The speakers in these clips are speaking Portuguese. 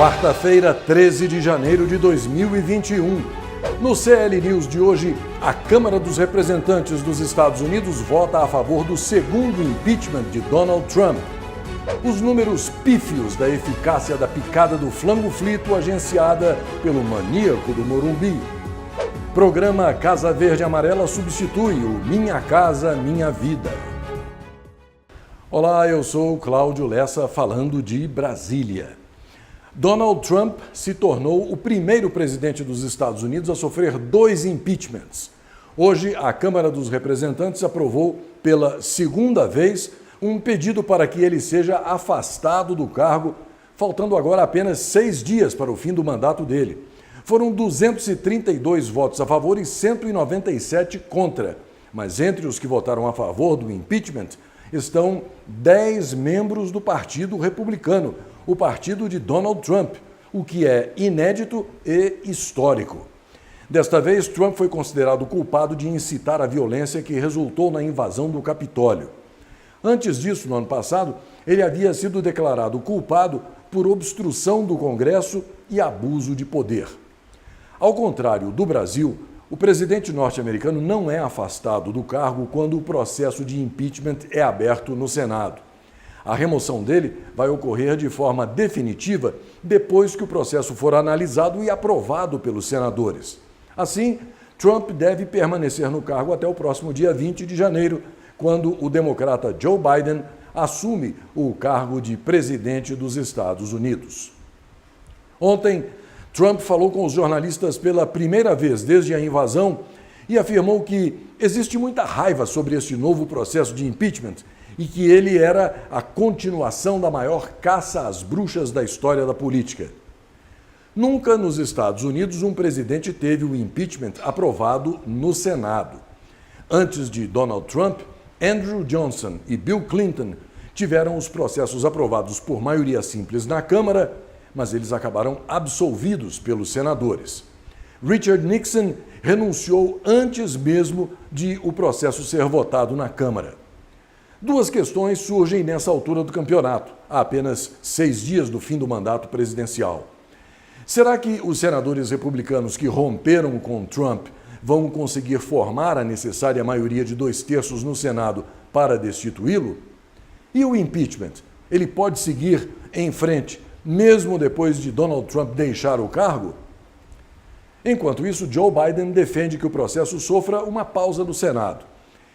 Quarta-feira, 13 de janeiro de 2021. No CL News de hoje, a Câmara dos Representantes dos Estados Unidos vota a favor do segundo impeachment de Donald Trump. Os números pífios da eficácia da picada do flango frito agenciada pelo maníaco do Morumbi. Programa Casa Verde Amarela substitui o Minha Casa Minha Vida. Olá, eu sou Cláudio Lessa falando de Brasília. Donald Trump se tornou o primeiro presidente dos Estados Unidos a sofrer 2 impeachments. Hoje, a Câmara dos Representantes aprovou pela segunda vez um pedido para que ele seja afastado do cargo, faltando agora apenas 6 dias para o fim do mandato dele. Foram 232 votos a favor e 197 contra. Mas entre os que votaram a favor do impeachment estão 10 membros do Partido Republicano, o partido de Donald Trump, o que é inédito e histórico. Desta vez, Trump foi considerado culpado de incitar a violência que resultou na invasão do Capitólio. Antes disso, no ano passado, ele havia sido declarado culpado por obstrução do Congresso e abuso de poder. Ao contrário do Brasil, o presidente norte-americano não é afastado do cargo quando o processo de impeachment é aberto no Senado. A remoção dele vai ocorrer de forma definitiva depois que o processo for analisado e aprovado pelos senadores. Assim, Trump deve permanecer no cargo até o próximo dia 20 de janeiro, quando o democrata Joe Biden assume o cargo de presidente dos Estados Unidos. Ontem, Trump falou com os jornalistas pela primeira vez desde a invasão e afirmou que existe muita raiva sobre este novo processo de impeachment e que ele era a continuação da maior caça às bruxas da história da política. Nunca nos Estados Unidos um presidente teve o impeachment aprovado no Senado. Antes de Donald Trump, Andrew Johnson e Bill Clinton tiveram os processos aprovados por maioria simples na Câmara, mas eles acabaram absolvidos pelos senadores. Richard Nixon renunciou antes mesmo de o processo ser votado na Câmara. 2 questões surgem nessa altura do campeonato, há apenas 6 dias do fim do mandato presidencial. Será que os senadores republicanos que romperam com Trump vão conseguir formar a necessária maioria de 2/3 no Senado para destituí-lo? E o impeachment? Ele pode seguir em frente, mesmo depois de Donald Trump deixar o cargo? Enquanto isso, Joe Biden defende que o processo sofra uma pausa do Senado.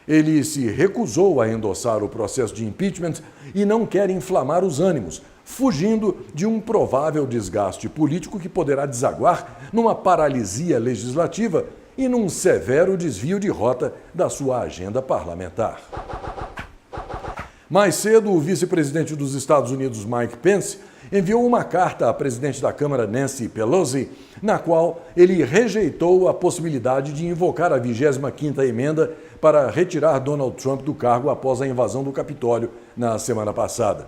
Ele se recusou a endossar o processo de impeachment e não quer inflamar os ânimos, fugindo de um provável desgaste político que poderá desaguar numa paralisia legislativa e num severo desvio de rota da sua agenda parlamentar. Mais cedo, o vice-presidente dos Estados Unidos, Mike Pence, enviou uma carta à presidente da Câmara, Nancy Pelosi, na qual ele rejeitou a possibilidade de invocar a 25ª emenda para retirar Donald Trump do cargo após a invasão do Capitólio na semana passada.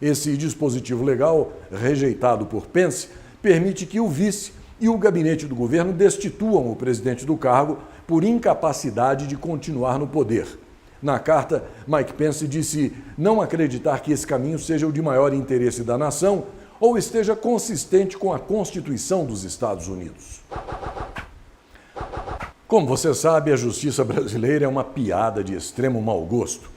Esse dispositivo legal, rejeitado por Pence, permite que o vice e o gabinete do governo destituam o presidente do cargo por incapacidade de continuar no poder. Na carta, Mike Pence disse não acreditar que esse caminho seja o de maior interesse da nação ou esteja consistente com a Constituição dos Estados Unidos. Como você sabe, a justiça brasileira é uma piada de extremo mau gosto.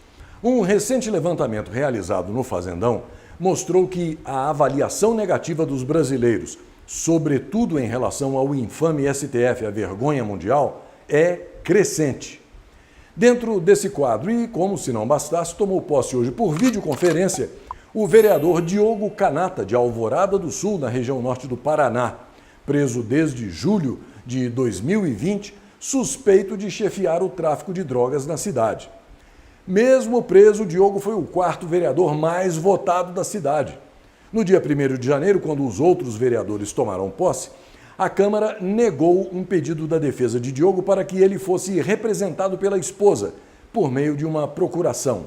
Um recente levantamento realizado no Fazendão mostrou que a avaliação negativa dos brasileiros, sobretudo em relação ao infame STF, a vergonha mundial, é crescente. Dentro desse quadro, e como se não bastasse, tomou posse hoje por videoconferência o vereador Diogo Canata, de Alvorada do Sul, na região norte do Paraná, preso desde julho de 2020, suspeito de chefiar o tráfico de drogas na cidade. Mesmo preso, Diogo foi o 4º vereador mais votado da cidade. No dia 1º de janeiro, quando os outros vereadores tomaram posse, a Câmara negou um pedido da defesa de Diogo para que ele fosse representado pela esposa, por meio de uma procuração.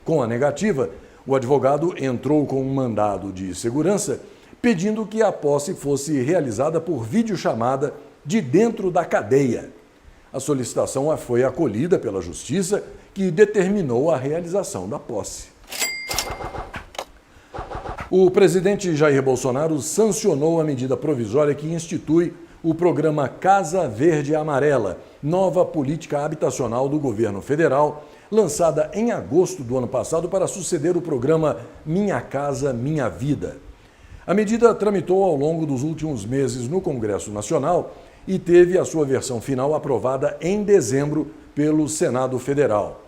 Com a negativa, o advogado entrou com um mandado de segurança, pedindo que a posse fosse realizada por videochamada de dentro da cadeia. A solicitação foi acolhida pela Justiça, que determinou a realização da posse. O presidente Jair Bolsonaro sancionou a medida provisória que institui o programa Casa Verde Amarela, nova política habitacional do governo federal, lançada em agosto do ano passado para suceder o programa Minha Casa Minha Vida. A medida tramitou ao longo dos últimos meses no Congresso Nacional e teve a sua versão final aprovada em dezembro pelo Senado Federal.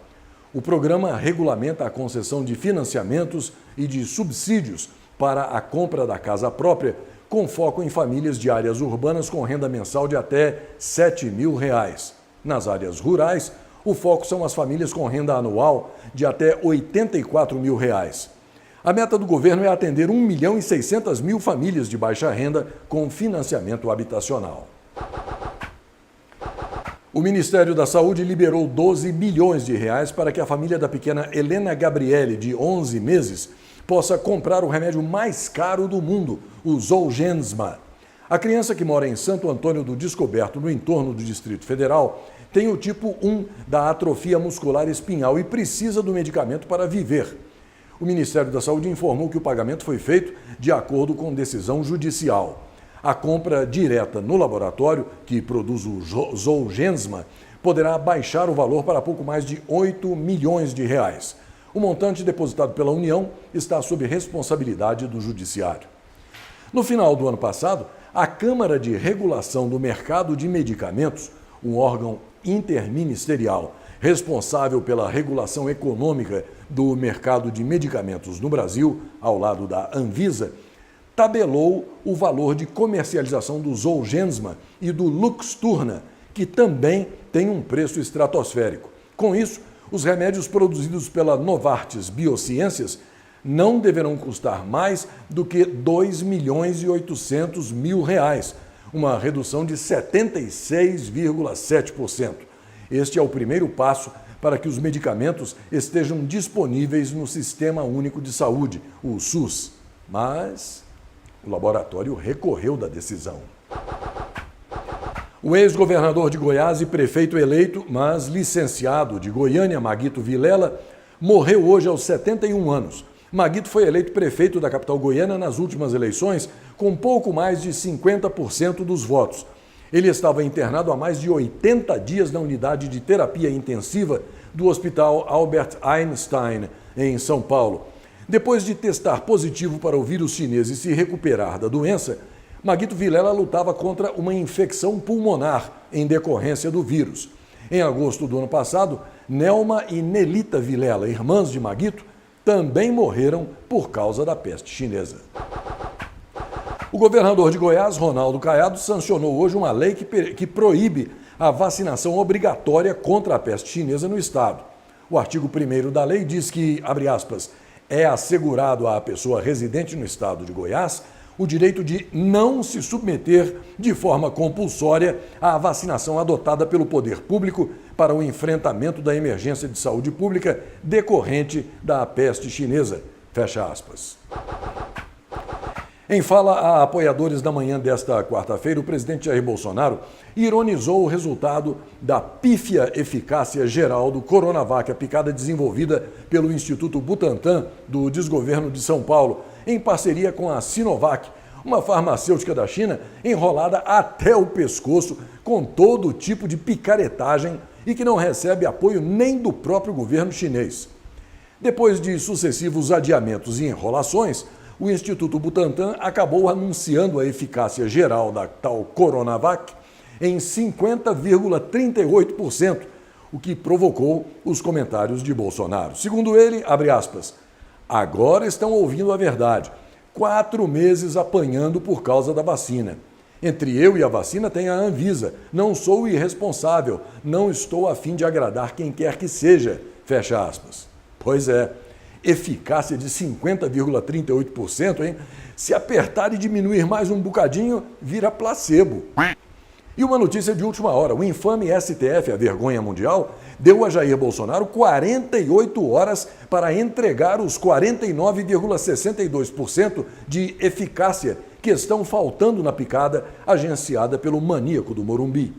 O programa regulamenta a concessão de financiamentos e de subsídios para a compra da casa própria, com foco em famílias de áreas urbanas com renda mensal de até R$ 7.000. Nas áreas rurais, o foco são as famílias com renda anual de até R$ 84.000. A meta do governo é atender 1.600.000 famílias de baixa renda com financiamento habitacional. O Ministério da Saúde liberou 12 milhões de reais para que a família da pequena Helena Gabriele, de 11 meses, possa comprar o remédio mais caro do mundo, o Zolgensma. A criança, que mora em Santo Antônio do Descoberto, no entorno do Distrito Federal, tem o tipo 1 da atrofia muscular espinhal e precisa do medicamento para viver. O Ministério da Saúde informou que o pagamento foi feito de acordo com decisão judicial. A compra direta no laboratório, que produz o Zolgensma, poderá baixar o valor para pouco mais de 8 milhões de reais. O montante depositado pela União está sob responsabilidade do Judiciário. No final do ano passado, a Câmara de Regulação do Mercado de Medicamentos, um órgão interministerial responsável pela regulação econômica do mercado de medicamentos no Brasil, ao lado da Anvisa, tabelou o valor de comercialização do Zolgensma e do Luxturna, que também tem um preço estratosférico. Com isso, os remédios produzidos pela Novartis Biociências não deverão custar mais do que R$ 2.800.000, uma redução de 76,7%. Este é o primeiro passo para que os medicamentos estejam disponíveis no Sistema Único de Saúde, o SUS. Mas o laboratório recorreu da decisão. O ex-governador de Goiás e prefeito eleito, mas licenciado de Goiânia, Maguito Vilela, morreu hoje aos 71 anos. Maguito foi eleito prefeito da capital goiana nas últimas eleições com pouco mais de 50% dos votos. Ele estava internado há mais de 80 dias na unidade de terapia intensiva do Hospital Albert Einstein, em São Paulo. Depois de testar positivo para o vírus chinês e se recuperar da doença, Maguito Vilela lutava contra uma infecção pulmonar em decorrência do vírus. Em agosto do ano passado, Nelma e Nelita Vilela, irmãs de Maguito, também morreram por causa da peste chinesa. O governador de Goiás, Ronaldo Caiado, sancionou hoje uma lei que proíbe a vacinação obrigatória contra a peste chinesa no estado. O artigo 1º da lei diz que, abre aspas, é assegurado à pessoa residente no estado de Goiás o direito de não se submeter de forma compulsória à vacinação adotada pelo poder público para o enfrentamento da emergência de saúde pública decorrente da peste chinesa. Fecha aspas. Em fala a apoiadores da manhã desta quarta-feira, o presidente Jair Bolsonaro ironizou o resultado da pífia eficácia geral do Coronavac, a picada desenvolvida pelo Instituto Butantan do desgoverno de São Paulo, em parceria com a Sinovac, uma farmacêutica da China enrolada até o pescoço com todo tipo de picaretagem e que não recebe apoio nem do próprio governo chinês. Depois de sucessivos adiamentos e enrolações, o Instituto Butantan acabou anunciando a eficácia geral da tal Coronavac em 50,38%, o que provocou os comentários de Bolsonaro. Segundo ele, abre aspas, agora estão ouvindo a verdade. 4 meses apanhando por causa da vacina. Entre eu e a vacina tem a Anvisa. Não sou irresponsável. Não estou a fim de agradar quem quer que seja. Fecha aspas. Pois é. Eficácia de 50,38%, hein? Se apertar e diminuir mais um bocadinho, vira placebo. E uma notícia de última hora. O infame STF, a vergonha mundial, deu a Jair Bolsonaro 48 horas para entregar os 49,62% de eficácia que estão faltando na picada agenciada pelo maníaco do Morumbi.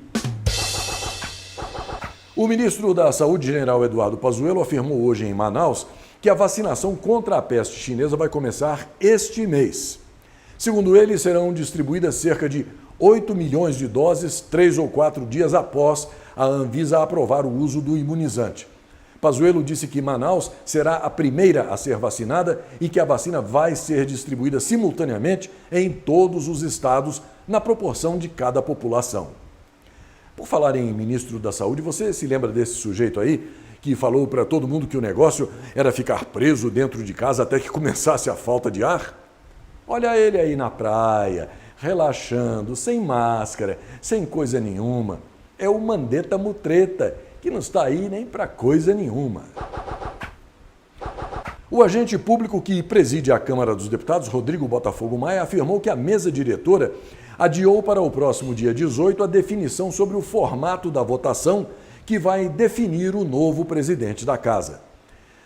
O ministro da Saúde, general Eduardo Pazuello, afirmou hoje em Manaus que a vacinação contra a peste chinesa vai começar este mês. Segundo ele, serão distribuídas cerca de 8 milhões de doses 3 ou 4 dias após a Anvisa aprovar o uso do imunizante. Pazuello disse que Manaus será a primeira a ser vacinada e que a vacina vai ser distribuída simultaneamente em todos os estados, na proporção de cada população. Por falar em ministro da Saúde, você se lembra desse sujeito aí que falou para todo mundo que o negócio era ficar preso dentro de casa até que começasse a falta de ar? Olha ele aí na praia, relaxando, sem máscara, sem coisa nenhuma. É o Mandetta Mutreta, que não está aí nem para coisa nenhuma. O agente público que preside a Câmara dos Deputados, Rodrigo Botafogo Maia, afirmou que a mesa diretora adiou para o próximo dia 18 a definição sobre o formato da votação que vai definir o novo presidente da Casa.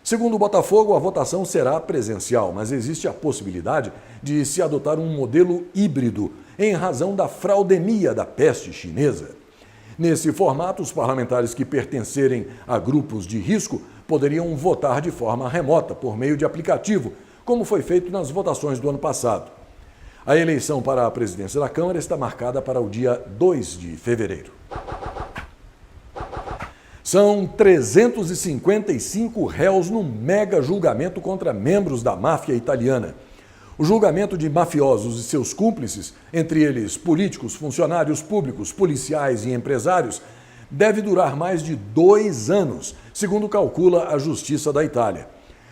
Segundo o Botafogo, a votação será presencial, mas existe a possibilidade de se adotar um modelo híbrido em razão da fraudemia da peste chinesa. Nesse formato, os parlamentares que pertencerem a grupos de risco poderiam votar de forma remota, por meio de aplicativo, como foi feito nas votações do ano passado. A eleição para a presidência da Câmara está marcada para o dia 2 de fevereiro. São 355 réus num mega julgamento contra membros da máfia italiana. O julgamento de mafiosos e seus cúmplices, entre eles políticos, funcionários públicos, policiais e empresários, deve durar mais de 2 anos, segundo calcula a Justiça da Itália.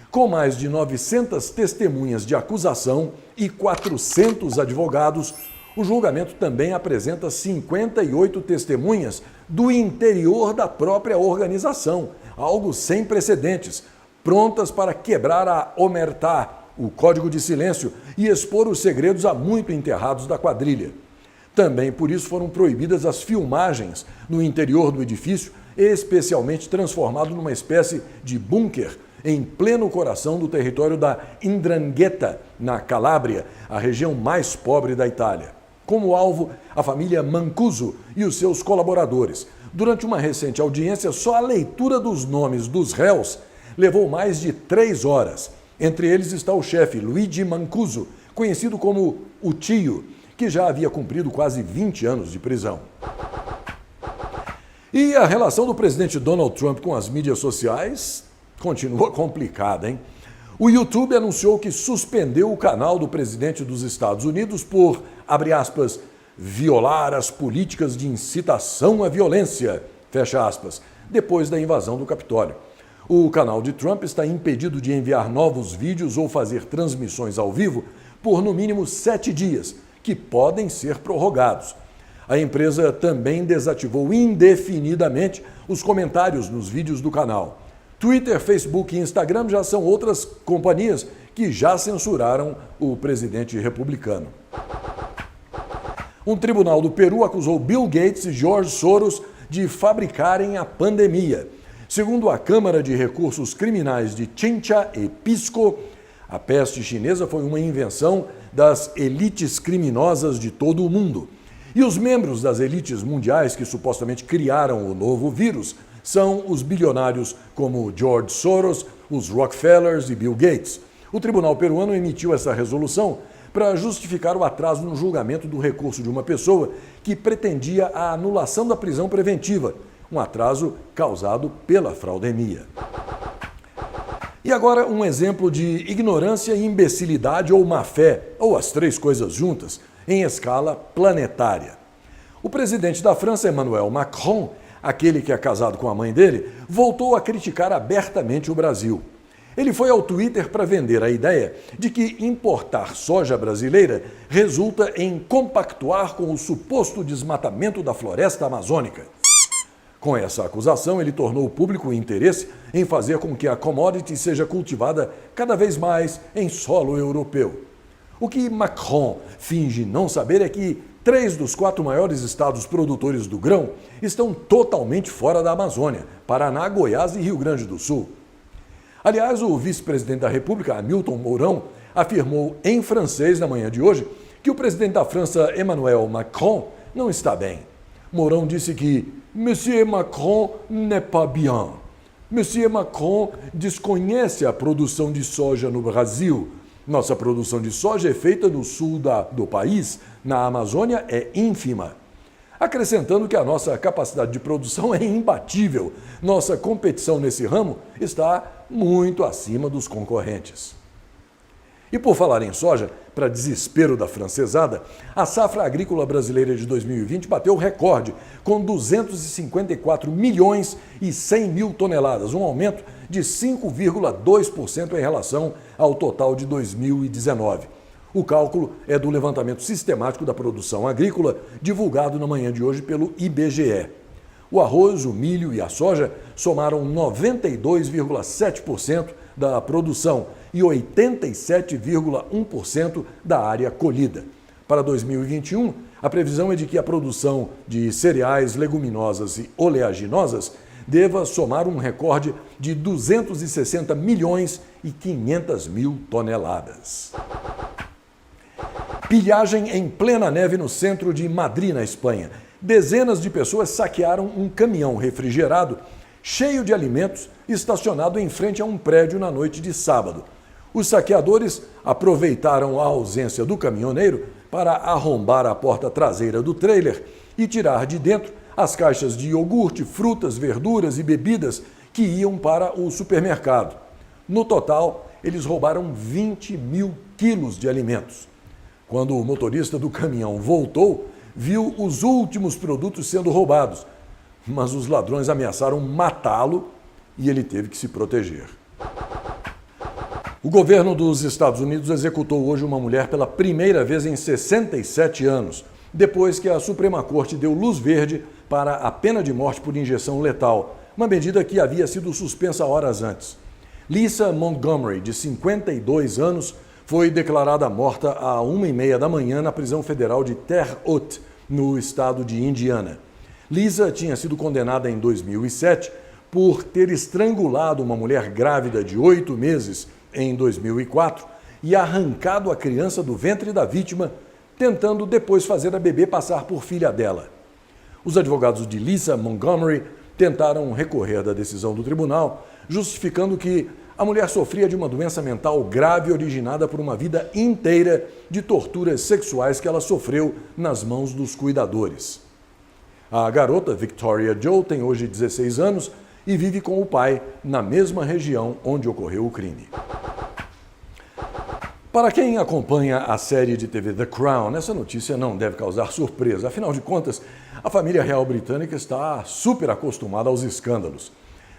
Com mais de 900 testemunhas de acusação e 400 advogados, o julgamento também apresenta 58 testemunhas do interior da própria organização, algo sem precedentes, prontas para quebrar a omertà, o código de silêncio, e expor os segredos há muito enterrados da quadrilha. Também por isso foram proibidas as filmagens no interior do edifício, especialmente transformado numa espécie de bunker em pleno coração do território da 'Ndrangheta, na Calábria, a região mais pobre da Itália. Como alvo, a família Mancuso e os seus colaboradores. Durante uma recente audiência, só a leitura dos nomes dos réus levou mais de 3 horas. Entre eles está o chefe Luigi Mancuso, conhecido como o Tio, que já havia cumprido quase 20 anos de prisão. E a relação do presidente Donald Trump com as mídias sociais continua complicada, hein? O YouTube anunciou que suspendeu o canal do presidente dos Estados Unidos por, abre aspas, violar as políticas de incitação à violência, fecha aspas, depois da invasão do Capitólio. O canal de Trump está impedido de enviar novos vídeos ou fazer transmissões ao vivo por no mínimo 7 dias, que podem ser prorrogados. A empresa também desativou indefinidamente os comentários nos vídeos do canal. Twitter, Facebook e Instagram já são outras companhias que já censuraram o presidente republicano. Um tribunal do Peru acusou Bill Gates e George Soros de fabricarem a pandemia. Segundo a Câmara de Recursos Criminais de Chincha e Pisco, a peste chinesa foi uma invenção das elites criminosas de todo o mundo. E os membros das elites mundiais que supostamente criaram o novo vírus são os bilionários como George Soros, os Rockefellers e Bill Gates. O tribunal peruano emitiu essa resolução para justificar o atraso no julgamento do recurso de uma pessoa que pretendia a anulação da prisão preventiva, um atraso causado pela fraudemia. E agora um exemplo de ignorância, imbecilidade ou má-fé, ou as 3 coisas juntas, em escala planetária. O presidente da França, Emmanuel Macron, aquele que é casado com a mãe dele, voltou a criticar abertamente o Brasil. Ele foi ao Twitter para vender a ideia de que importar soja brasileira resulta em compactuar com o suposto desmatamento da floresta amazônica. Com essa acusação, ele tornou público o interesse em fazer com que a commodity seja cultivada cada vez mais em solo europeu. O que Macron finge não saber é que 3 dos 4 maiores estados produtores do grão estão totalmente fora da Amazônia: Paraná, Goiás e Rio Grande do Sul. Aliás, o vice-presidente da República, Hamilton Mourão, afirmou em francês na manhã de hoje que o presidente da França, Emmanuel Macron, não está bem. Mourão disse que Monsieur Macron n'est pas bien. Monsieur Macron desconhece a produção de soja no Brasil. Nossa produção de soja é feita no sul do país, na Amazônia é ínfima. Acrescentando que a nossa capacidade de produção é imbatível. Nossa competição nesse ramo está muito acima dos concorrentes. E por falar em soja, para desespero da francesada, a safra agrícola brasileira de 2020 bateu recorde, com 254 milhões e 100 mil toneladas, um aumento de 5,2% em relação ao total de 2019. O cálculo é do levantamento sistemático da produção agrícola, divulgado na manhã de hoje pelo IBGE. O arroz, o milho e a soja somaram 92,7% da produção e 87,1% da área colhida. Para 2021, a previsão é de que a produção de cereais, leguminosas e oleaginosas deva somar um recorde de 260 milhões e 500 mil toneladas. Pilhagem em plena neve no centro de Madrid, na Espanha. Dezenas de pessoas saquearam um caminhão refrigerado cheio de alimentos estacionado em frente a um prédio na noite de sábado. Os saqueadores aproveitaram a ausência do caminhoneiro para arrombar a porta traseira do trailer e tirar de dentro as caixas de iogurte, frutas, verduras e bebidas que iam para o supermercado. No total, eles roubaram 20 mil quilos de alimentos. Quando o motorista do caminhão voltou, viu os últimos produtos sendo roubados, mas os ladrões ameaçaram matá-lo e ele teve que se proteger. O governo dos Estados Unidos executou hoje uma mulher pela primeira vez em 67 anos, depois que a Suprema Corte deu luz verde para a pena de morte por injeção letal, uma medida que havia sido suspensa horas antes. Lisa Montgomery, de 52 anos, foi declarada morta à 1h30 da manhã na prisão federal de Terre Haute, no estado de Indiana. Lisa tinha sido condenada em 2007 por ter estrangulado uma mulher grávida de 8 meses em 2004 e arrancado a criança do ventre da vítima, tentando depois fazer a bebê passar por filha dela. Os advogados de Lisa Montgomery tentaram recorrer da decisão do tribunal, justificando que a mulher sofria de uma doença mental grave originada por uma vida inteira de torturas sexuais que ela sofreu nas mãos dos cuidadores. A garota, Victoria Joe, tem hoje 16 anos e vive com o pai na mesma região onde ocorreu o crime. Para quem acompanha a série de TV The Crown, essa notícia não deve causar surpresa. Afinal de contas, a família real britânica está super acostumada aos escândalos.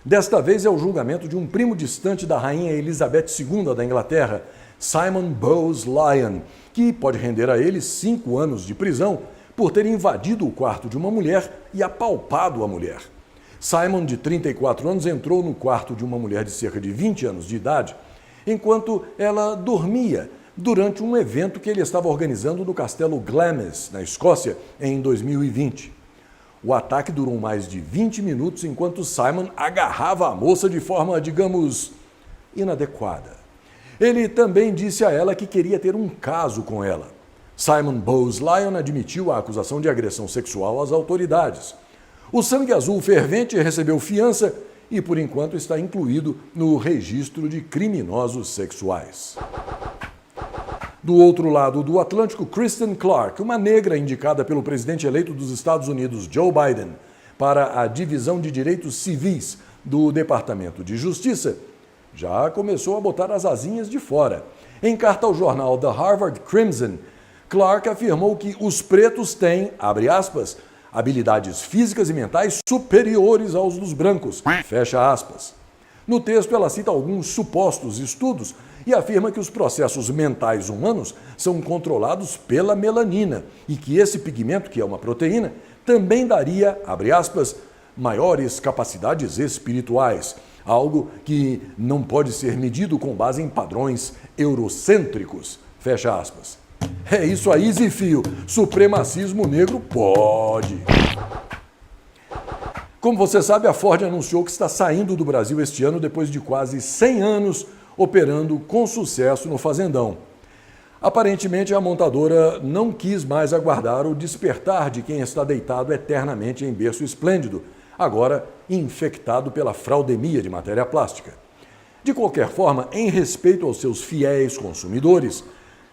Desta vez é o julgamento de um primo distante da rainha Elizabeth II da Inglaterra, Simon Bowes-Lyon, que pode render a ele 5 anos de prisão por ter invadido o quarto de uma mulher e apalpado a mulher. Simon, de 34 anos, entrou no quarto de uma mulher de cerca de 20 anos de idade, enquanto ela dormia durante um evento que ele estava organizando no Castelo Glamis, na Escócia, em 2020. O ataque durou mais de 20 minutos enquanto Simon agarrava a moça de forma, digamos, inadequada. Ele também disse a ela que queria ter um caso com ela. Simon Bowes-Lyon admitiu a acusação de agressão sexual às autoridades. O sangue azul fervente recebeu fiança e, por enquanto, está incluído no registro de criminosos sexuais. Do outro lado do Atlântico, Kristen Clarke, uma negra indicada pelo presidente eleito dos Estados Unidos, Joe Biden, para a Divisão de Direitos Civis do Departamento de Justiça, já começou a botar as asinhas de fora. Em carta ao jornal The Harvard Crimson, Clarke afirmou que os pretos têm, abre aspas, habilidades físicas e mentais superiores aos dos brancos, fecha aspas. No texto, ela cita alguns supostos estudos e afirma que os processos mentais humanos são controlados pela melanina e que esse pigmento, que é uma proteína, também daria, abre aspas, maiores capacidades espirituais, algo que não pode ser medido com base em padrões eurocêntricos, fecha aspas. É isso aí, Zifio, supremacismo negro pode. Como você sabe, a Ford anunciou que está saindo do Brasil este ano depois de quase 100 anos operando com sucesso no Fazendão. Aparentemente, a montadora não quis mais aguardar o despertar de quem está deitado eternamente em berço esplêndido, agora infectado pela fraudemia de matéria plástica. De qualquer forma, em respeito aos seus fiéis consumidores,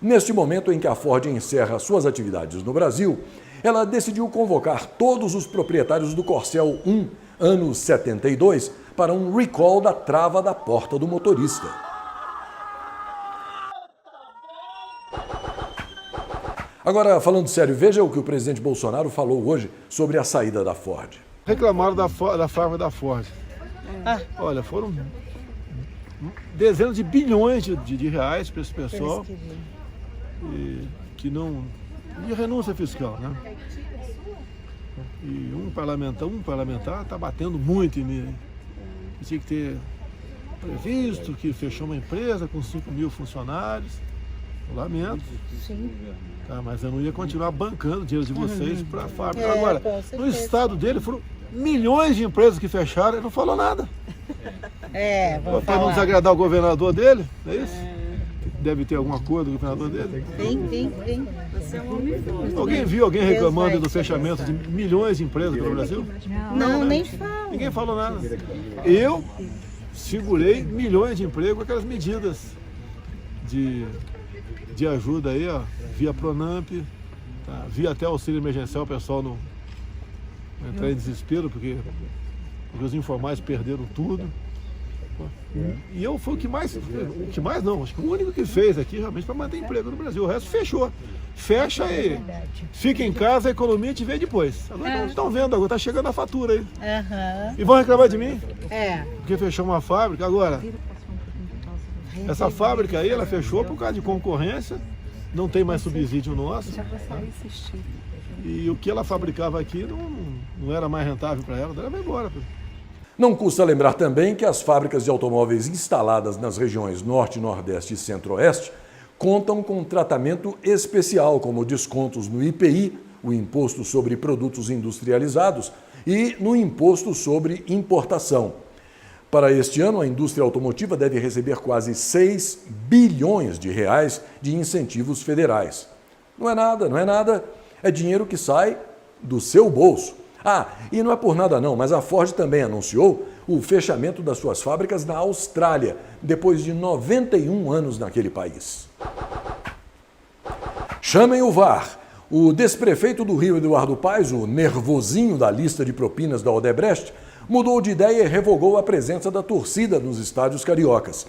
neste momento em que a Ford encerra suas atividades no Brasil, ela decidiu convocar todos os proprietários do Corcel 1, ano 72, para um recall da trava da porta do motorista. Agora, falando sério, veja o que o presidente Bolsonaro falou hoje sobre a saída da Ford. Reclamaram da fábrica da Ford. Olha, foram dezenas de bilhões de reais para esse pessoal que não... E renúncia fiscal, né? E um parlamentar está batendo muito em mim. Tinha que ter previsto que fechou uma empresa com 5.000 funcionários. Eu lamento. Sim. Tá, mas eu não ia continuar bancando o dinheiro de vocês para a fábrica. Agora, no estado dele foram milhões de empresas que fecharam, ele não falou nada. Para não desagradar o governador dele, é isso? Deve ter algum acordo com o governador dele? Tem. Você é um homem forte. Alguém viu alguém reclamando do fechamento de milhões de empresas pelo Brasil? Não, nem falo. Ninguém falou nada. Eu segurei milhões de empregos com aquelas medidas de ajuda aí, ó, via Pronamp, tá, via até auxílio emergencial, o pessoal não entrar em desespero, porque os informais perderam tudo. E eu fui o que mais não, acho que o único que fez aqui realmente para manter emprego no Brasil. O resto fechou. Fecha e fica em casa, a economia te vê depois. Agora estão vendo, agora tá chegando a fatura aí. E vão reclamar de mim? Porque fechou uma fábrica. Agora, essa fábrica aí, ela fechou por causa de concorrência, não tem mais subsídio nosso. E o que ela fabricava aqui não era mais rentável para ela vai embora. Não custa lembrar também que as fábricas de automóveis instaladas nas regiões Norte, Nordeste e Centro-Oeste contam com tratamento especial, como descontos no IPI, o Imposto sobre Produtos Industrializados, e no Imposto sobre Importação. Para este ano, a indústria automotiva deve receber quase 6 bilhões de reais de incentivos federais. Não é nada, é dinheiro que sai do seu bolso. E não é por nada não, mas a Ford também anunciou o fechamento das suas fábricas na Austrália, depois de 91 anos naquele país. Chamem o VAR. O desprefeito do Rio, Eduardo Paes, o nervosinho da lista de propinas da Odebrecht, mudou de ideia e revogou a presença da torcida nos estádios cariocas.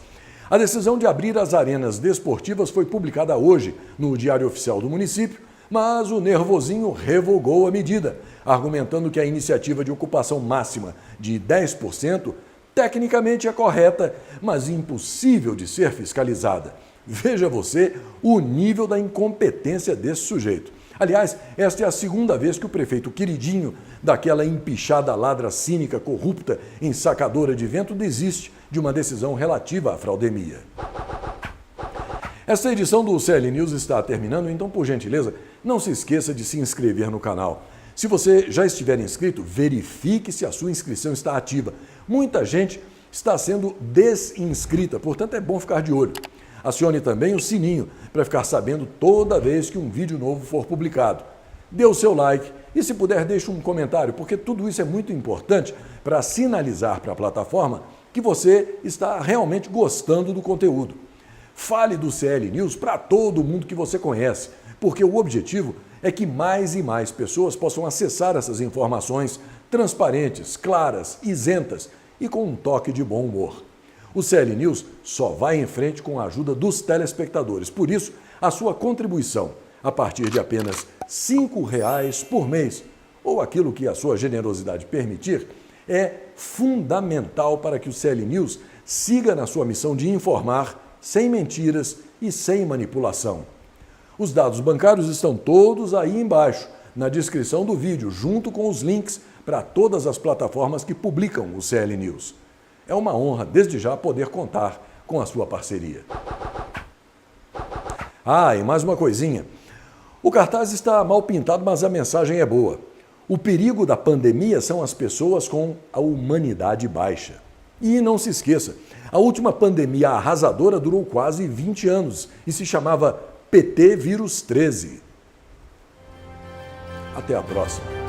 A decisão de abrir as arenas desportivas foi publicada hoje no Diário Oficial do município, mas o nervosinho revogou a medida, argumentando que a iniciativa de ocupação máxima de 10% tecnicamente é correta, mas impossível de ser fiscalizada. Veja você o nível da incompetência desse sujeito. Aliás, esta é a segunda vez que o prefeito queridinho daquela empichada ladra cínica corrupta ensacadora de vento desiste de uma decisão relativa à fraudemia. Esta edição do CL News está terminando, então, por gentileza, não se esqueça de se inscrever no canal. Se você já estiver inscrito, verifique se a sua inscrição está ativa. Muita gente está sendo desinscrita, portanto é bom ficar de olho. Acione também o sininho para ficar sabendo toda vez que um vídeo novo for publicado. Dê o seu like e, se puder, deixe um comentário, porque tudo isso é muito importante para sinalizar para a plataforma que você está realmente gostando do conteúdo. Fale do CL News para todo mundo que você conhece, porque o objetivo é que mais e mais pessoas possam acessar essas informações transparentes, claras, isentas e com um toque de bom humor. O CL News só vai em frente com a ajuda dos telespectadores. Por isso, a sua contribuição, a partir de apenas R$ 5,00 por mês, ou aquilo que a sua generosidade permitir, é fundamental para que o CL News siga na sua missão de informar sem mentiras e sem manipulação. Os dados bancários estão todos aí embaixo, na descrição do vídeo, junto com os links para todas as plataformas que publicam o CL News. É uma honra, desde já, poder contar com a sua parceria. E mais uma coisinha. O cartaz está mal pintado, mas a mensagem é boa. O perigo da pandemia são as pessoas com a humanidade baixa. E não se esqueça, a última pandemia arrasadora durou quase 20 anos e se chamava PT Vírus 13. Até a próxima.